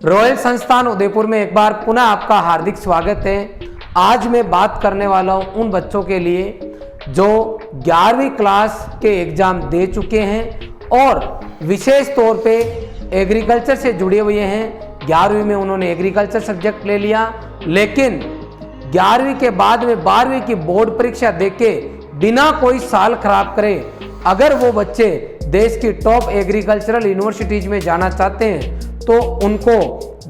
Royal संस्थान उदयपुर में एक बार पुनः आपका हार्दिक स्वागत है। आज मैं बात करने वाला हूं उन बच्चों के लिए जो 11वीं क्लास के एग्ज़ाम दे चुके हैं और विशेष तौर पे एग्रीकल्चर से जुड़े हुए हैं। 11वीं में उन्होंने एग्रीकल्चर सब्जेक्ट ले लिया, लेकिन 11वीं के बाद में 12वीं की बोर्ड परीक्षा देके बिना कोई साल खराब करे अगर वो बच्चे देश की टॉप एग्रीकल्चरल यूनिवर्सिटीज में जाना चाहते हैं तो उनको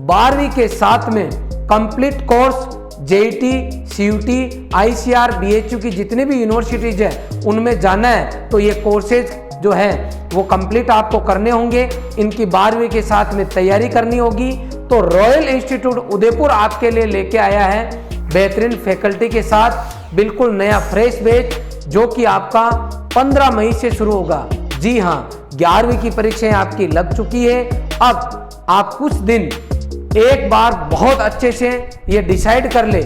12वीं के साथ में complete course JET, CUET, ICAR, BHU की जितनी भी यूनिवर्सिटीज है उनमें जाना है। तो ये कोर्सेज जो है वो कंप्लीट आपको करने होंगे। इनकी 12वीं के साथ में तैयारी करनी होगी। तो रॉयल इंस्टीट्यूट उदयपुर आपके लिए लेके आया है बेहतरीन फैकल्टी के साथ बिल्कुल नया फ्रेश बैच, जो कि आपका 15 मई से शुरू होगा। जी हाँ, 11वीं की परीक्षाएं आपकी लग चुकी है। अब आप कुछ दिन एक बार बहुत अच्छे से ये डिसाइड कर ले,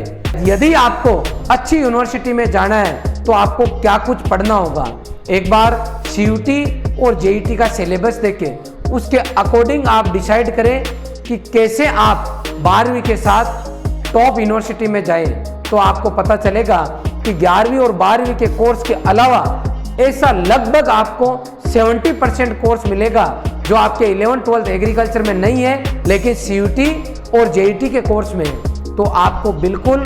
यदि आपको अच्छी यूनिवर्सिटी में जाना है तो आपको क्या कुछ पढ़ना होगा। एक बार सीयूटी और जेईटी का सिलेबस देखें, उसके अकॉर्डिंग आप डिसाइड करें कि कैसे आप 12वीं के साथ टॉप यूनिवर्सिटी में जाएं। तो आपको पता चलेगा कि 11वीं और 12वीं के कोर्स के अलावा ऐसा लगभग आपको 70% कोर्स मिलेगा जो आपके 11th-12th एग्रीकल्चर में नहीं है, लेकिन सीयूटी और जेईटी के कोर्स में है। तो आपको बिल्कुल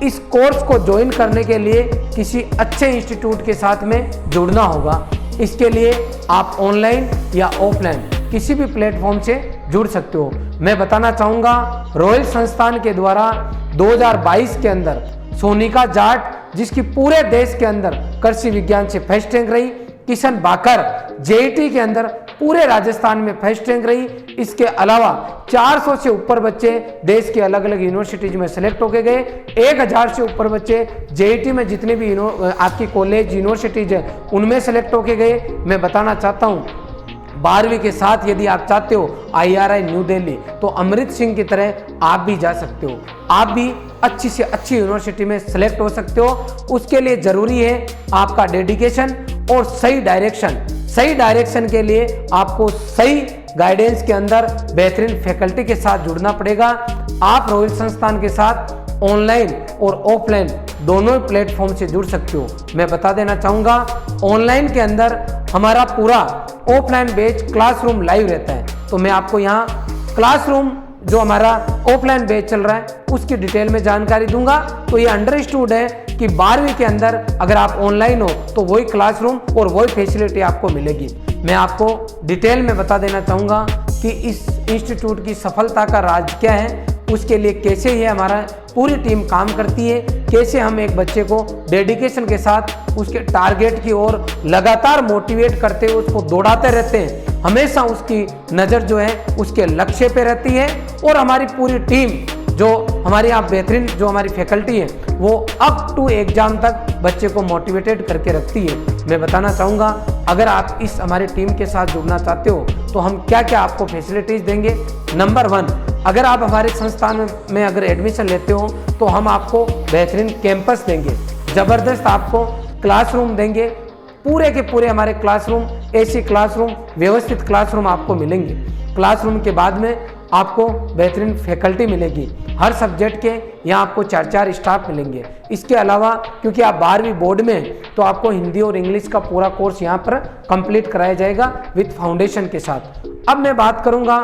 इस कोर्स को ज्वाइन करने के लिए किसी अच्छे इंस्टीट्यूट के साथ में जुड़ना होगा। इसके लिए आप ऑनलाइन या ऑफलाइन किसी भी प्लेटफॉर्म से जुड़ सकते हो। मैं बताना चाहूँगा, रॉयल संस्थान के द्वारा 2022 के अंदर सोनिका जाट, जिसकी पूरे देश के अंदर कृषि विज्ञान से फर्स्ट रैंक रही, किशन बाकर जेईटी के अंदर पूरे राजस्थान में फर्स्ट रैंक रही। इसके अलावा 400 से ऊपर बच्चे देश के अलग अलग यूनिवर्सिटीज में सेलेक्ट होके गए। 1000 से ऊपर बच्चे जेईटी में जितने भी आपकी कॉलेज यूनिवर्सिटीज है उनमें सेलेक्ट होके गए। मैं बताना चाहता हूँ, 12वीं के साथ यदि आप चाहते हो IRI न्यू दिल्ली, तो अमृत सिंह की तरह आप भी जा सकते हो। आप भी अच्छी से अच्छी यूनिवर्सिटी में सेलेक्ट हो सकते हो। उसके लिए जरूरी है आपका डेडिकेशन और सही डायरेक्शन। सही डायरेक्शन के लिए आपको सही गाइडेंस के अंदर बेहतरीन फैकल्टी के साथ जुड़ना पड़ेगा। आप रॉयल संस्थान के साथ ऑनलाइन और ऑफलाइन दोनों प्लेटफॉर्म से जुड़ सकते हो। मैं बता देना चाहूँगा, ऑनलाइन के अंदर हमारा पूरा ऑफलाइन बैच क्लासरूम लाइव रहता है। तो मैं आपको यहाँ क्लासरूम जो हमारा ऑफलाइन बैच चल रहा है उसकी डिटेल में जानकारी दूंगा। तो ये अंडरस्टूड है कि 12वीं के अंदर अगर आप ऑनलाइन हो तो वही क्लासरूम और वही फैसिलिटी आपको मिलेगी। मैं आपको डिटेल में बता देना चाहूँगा कि इस इंस्टीट्यूट की सफलता का राज क्या है, उसके लिए कैसे ये हमारा पूरी टीम काम करती है, कैसे हम एक बच्चे को डेडिकेशन के साथ उसके टारगेट की ओर लगातार मोटिवेट करते हुए उसको दौड़ाते रहते हैं। हमेशा उसकी नज़र जो है उसके लक्ष्य पे रहती है और हमारी पूरी टीम जो हमारे यहाँ बेहतरीन जो हमारी फैकल्टी है वो अप टू एग्जाम तक बच्चे को मोटिवेटेड करके रखती है। मैं बताना चाहूँगा, अगर आप इस हमारी टीम के साथ जुड़ना चाहते हो तो हम क्या क्या आपको फैसिलिटीज़ देंगे। नंबर 1, अगर आप हमारे संस्थान में अगर एडमिशन लेते हो तो हम आपको बेहतरीन कैंपस देंगे, ज़बरदस्त आपको क्लासरूम देंगे। पूरे के पूरे हमारे क्लासरूम एसी क्लासरूम, व्यवस्थित क्लासरूम आपको मिलेंगे। क्लासरूम के बाद में आपको बेहतरीन फैकल्टी मिलेगी। हर सब्जेक्ट के यहाँ आपको 4-4 स्टाफ मिलेंगे। इसके अलावा क्योंकि आप 12वीं बोर्ड में हैं तो आपको हिंदी और इंग्लिश का पूरा कोर्स यहाँ पर कंप्लीट कराया जाएगा विद फाउंडेशन के साथ। अब मैं बात करूँगा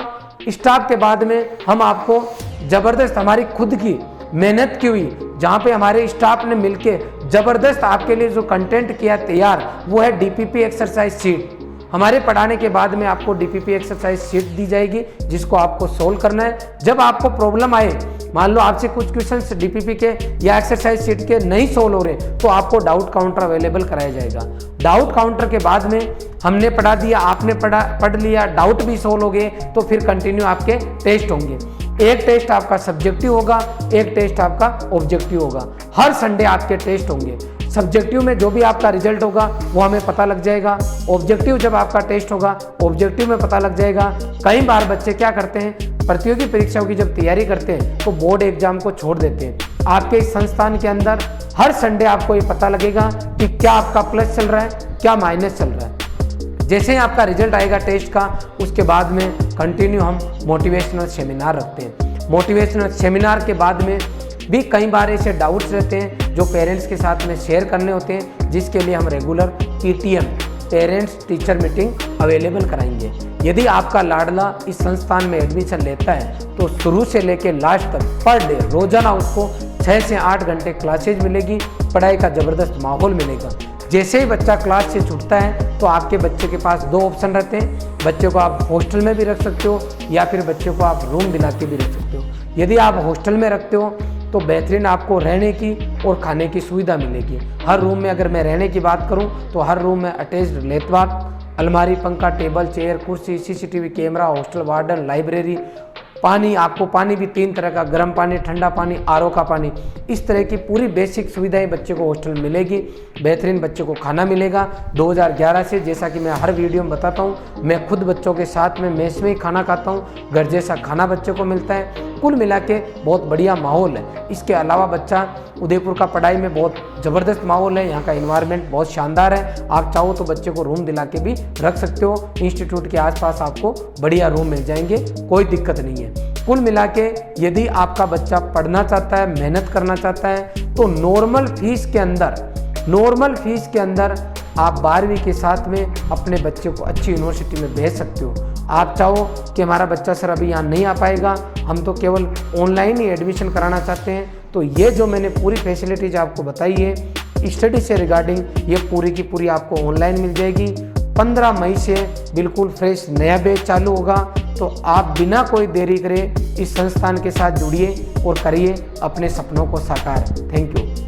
स्टाफ के बाद में, हम आपको ज़बरदस्त हमारी खुद की मेहनत की हुई, जहाँ पे हमारे स्टाफ ने मिलके ज़बरदस्त आपके लिए जो कंटेंट किया तैयार, वो है DPP एक्सरसाइज शीट। हमारे पढ़ाने के बाद में आपको DPP एक्सरसाइज शीट दी जाएगी जिसको आपको सोल्व करना है। जब आपको प्रॉब्लम आए, मान लो आपसे कुछ क्वेश्चंस DPP के या एक्सरसाइज शीट के नहीं सोल्व हो रहे, तो आपको डाउट काउंटर अवेलेबल कराया जाएगा। डाउट काउंटर के बाद में हमने पढ़ा दिया, आपने पढ़ लिया, डाउट भी सोल्व हो गए, तो फिर कंटिन्यू आपके टेस्ट होंगे। एक टेस्ट आपका सब्जेक्टिव होगा, एक टेस्ट आपका ऑब्जेक्टिव होगा। हर संडे आपके टेस्ट होंगे। सब्जेक्टिव में जो भी आपका रिजल्ट होगा वो हमें पता लग जाएगा। ऑब्जेक्टिव जब आपका टेस्ट होगा, ऑब्जेक्टिव में पता लग जाएगा। कई बार बच्चे क्या करते हैं, प्रतियोगी परीक्षाओं की जब तैयारी करते हैं तो बोर्ड एग्जाम को छोड़ देते हैं। आपके इस संस्थान के अंदर हर संडे आपको ये पता लगेगा कि क्या आपका प्लस चल रहा है, क्या माइनस चल रहा है। जैसे ही आपका रिजल्ट आएगा टेस्ट का, उसके बाद में कंटिन्यू हम मोटिवेशनल सेमिनार रखते हैं। मोटिवेशनल सेमिनार के बाद में भी कई बार ऐसे डाउट्स रहते हैं जो पेरेंट्स के साथ में शेयर करने होते हैं, जिसके लिए हम regular PTM parents teacher meeting available कराएंगे। यदि आपका लाडला इस संस्थान में एडमिशन लेता है तो शुरू से लेकर लास्ट तक पर डे रोजाना उसको 6 से 8 घंटे क्लासेज मिलेगी, पढ़ाई का ज़बरदस्त माहौल मिलेगा। जैसे ही बच्चा क्लास से छूटता है तो आपके बच्चे के पास 2 ऑप्शन रहते हैं। बच्चे को आप हॉस्टल में भी रख सकते हो या फिर बच्चे को आप रूम दिला के भी रख सकते हो। यदि आप हॉस्टल में रखते हो तो बेहतरीन आपको रहने की और खाने की सुविधा मिलेगी। हर रूम में, अगर मैं रहने की बात करूं तो हर रूम में अटैच्ड लेटबाथ, अलमारी, पंखा, टेबल, चेयर, कुर्सी, CCTV camera, hostel warden, library, पानी, आपको पानी भी 3 तरह का, गर्म पानी, ठंडा पानी, RO का पानी, इस तरह की पूरी बेसिक सुविधाएं बच्चे को हॉस्टल में मिलेगी। बेहतरीन बच्चे को खाना मिलेगा। 2011 से, जैसा कि मैं हर वीडियो में बताता हूं, मैं खुद बच्चों के साथ में मेस में ही खाना खाता हूं। घर जैसा खाना बच्चे को मिलता है। कुल मिला के बहुत बढ़िया माहौल है। इसके अलावा बच्चा उदयपुर का पढ़ाई में बहुत ज़बरदस्त माहौल है। यहाँ का इन्वायरमेंट बहुत शानदार है। आप चाहो तो बच्चे को रूम दिला के भी रख सकते हो। इंस्टीट्यूट के आसपास आपको बढ़िया रूम मिल जाएंगे, कोई दिक्कत नहीं है। कुल मिला के यदि आपका बच्चा पढ़ना चाहता है, मेहनत करना चाहता है, तो नॉर्मल फीस के अंदर आप 12वीं के साथ में अपने बच्चे को अच्छी यूनिवर्सिटी में भेज सकते हो। आप चाहो कि हमारा बच्चा सर अभी यहाँ नहीं आ पाएगा, हम तो केवल ऑनलाइन ही एडमिशन कराना चाहते हैं, तो ये जो मैंने पूरी फैसिलिटीज आपको बताई है स्टडी से रिगार्डिंग, ये पूरी की पूरी आपको ऑनलाइन मिल जाएगी। 15 मई से बिल्कुल फ्रेश नया बैच चालू होगा। तो आप बिना कोई देरी करे इस संस्थान के साथ जुड़िए और करिए अपने सपनों को साकार। Thank you.